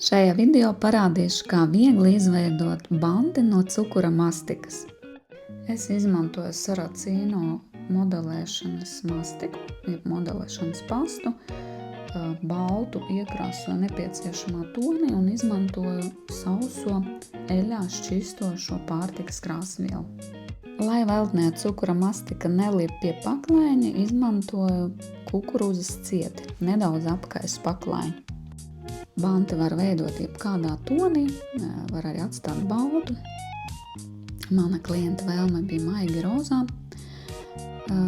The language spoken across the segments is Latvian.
Šajā video parādīšu, kā viegli izveidot bandi no cukura mastikas. Es izmantoju Saracino modelēšanas mastiku, modelēšanas pastu, baltu iekrāsoju nepieciešamā tonī un izmantoju sauso eļļā šķistošo pārtikas krāsvielu. Lai veltnē cukura mastika nelip pie paklaiņa, izmantoju kukurūzas cieti, nedaudz apkaisu paklaiņu. Banti var veidot jebkādā tonī, var arī atstāt baltu. Mana klienta vēlme bija maigi rozā.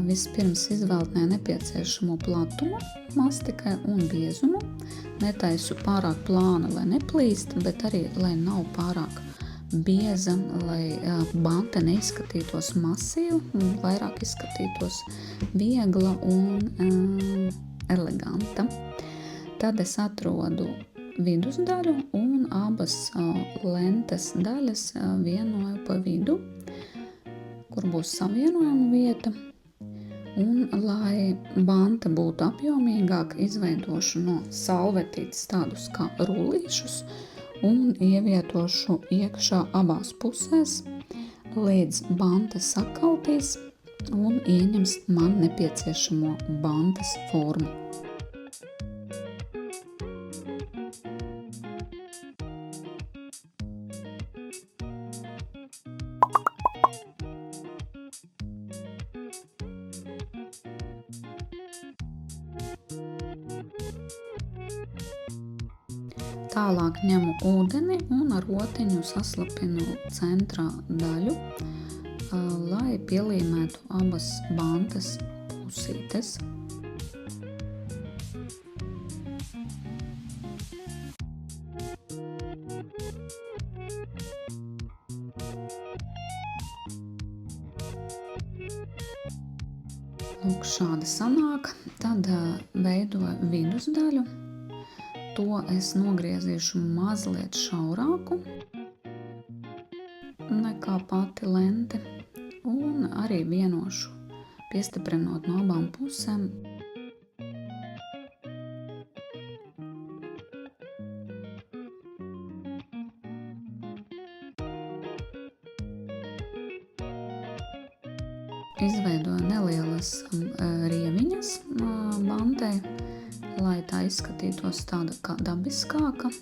Vispirms izveltnēju nepieciešamo platumu mastikai un biezumu. Netaisu pārāk plānu, lai neplīst, bet arī, lai nav pārāk bieza, lai bante neizskatītos masīva, vairāk izskatītos viegla un eleganta. Tad es atrodu vidusdaļu un abas lentes daļas vienoju pa vidu, kur būs savienojuma vieta. Un, lai bante būtu apjomīgāk, izveidošu no salvetītes tādus kā rullīšus un ievietošu iekšā abās pusēs, līdz bante sakaltīs un ieņems man nepieciešamo bantes formu. Tālāk ņemu ūdeni un ar rotiņu saslapinu centrā daļu, lai pielīmētu abas bantes pusītes. Lūk, šādi sanāk. Tad veidoju vidusdaļu. To es nogriezīšu mazliet šaurāku nekā pati lente un arī vienošu, piestiprinot no abām pusēm. Izveidoju nelielas rieviņas bantei, lai tā izskatītos tāda kā dabiskāka.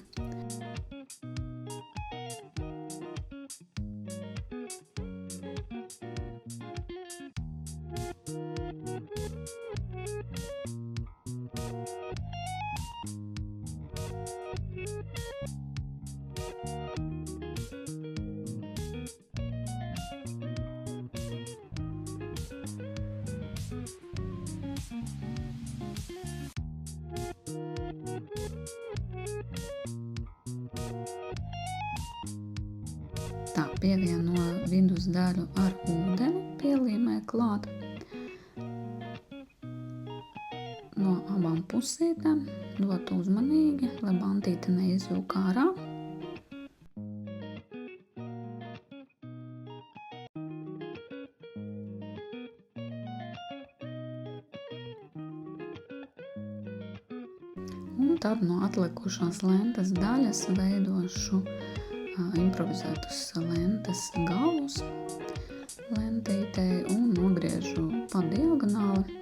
Tā, pievienoju vidusdaļu ar ūdeni, pielīmēju klāt no abām pusītēm, ļoti uzmanīgi, lai bantīte neizjūk ārā. Un tad no atlikušās lentes daļas veidošu improvizētus lentes galus lentītei un nogriežu pa diagonāli.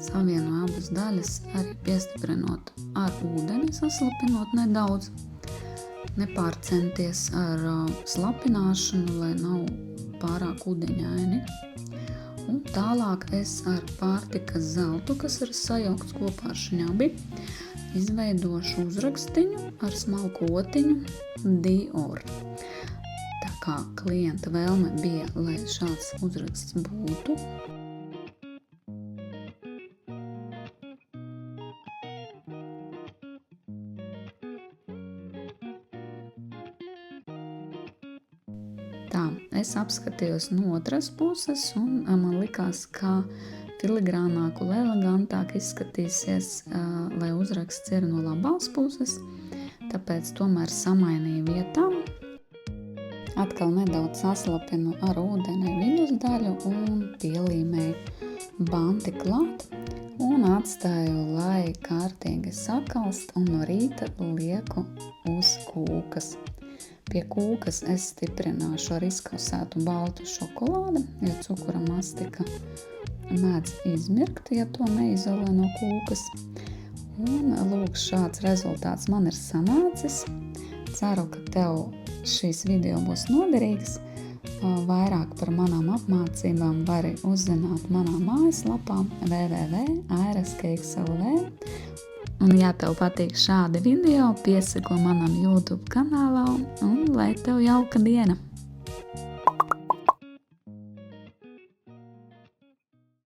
Savienoju abas daļas, arī piestiprinot ar ūdeni, saslapinot nedaudz. Nepārcenties ar slapināšanu, lai nav pārāk ūdeņaini. Un tālāk es ar pārtikas zeltu, kas ir sajaukts kopā ar šņabi, izveidošu uzrakstiņu ar smalku otiņu Dior. Tā kā klienta vēlme bija, lai šāds uzraksts būtu. Tā, es apskatījos no otras puses un man likās, ka filigrānāk un elegantāk izskatīsies, lai uzraksts ir no labās puses, tāpēc tomēr samainīju vietām. Atkal nedaudz saslapinu ar ūdeni vidus daļu un pielīmēju banti klāt un atstāju, lai kārtīgi sakalst, un no rīta lieku uz kūkas. Pie kūkas es stiprināšu ar izkausētu baltu šokolādi, jo cukura mastika mēdz izmirkt, ja to neizolē no kūkas. Un lūk, šāds rezultāts man ir sanācis. Ceru, ka tev šīs video būs noderīgs. Vairāk par manām apmācībām vari uzzināt manā mājaslapā www.airascakes.lv. Un ja tev patīk šādi video, piesako manam YouTube kanālam un lai tev jauka diena!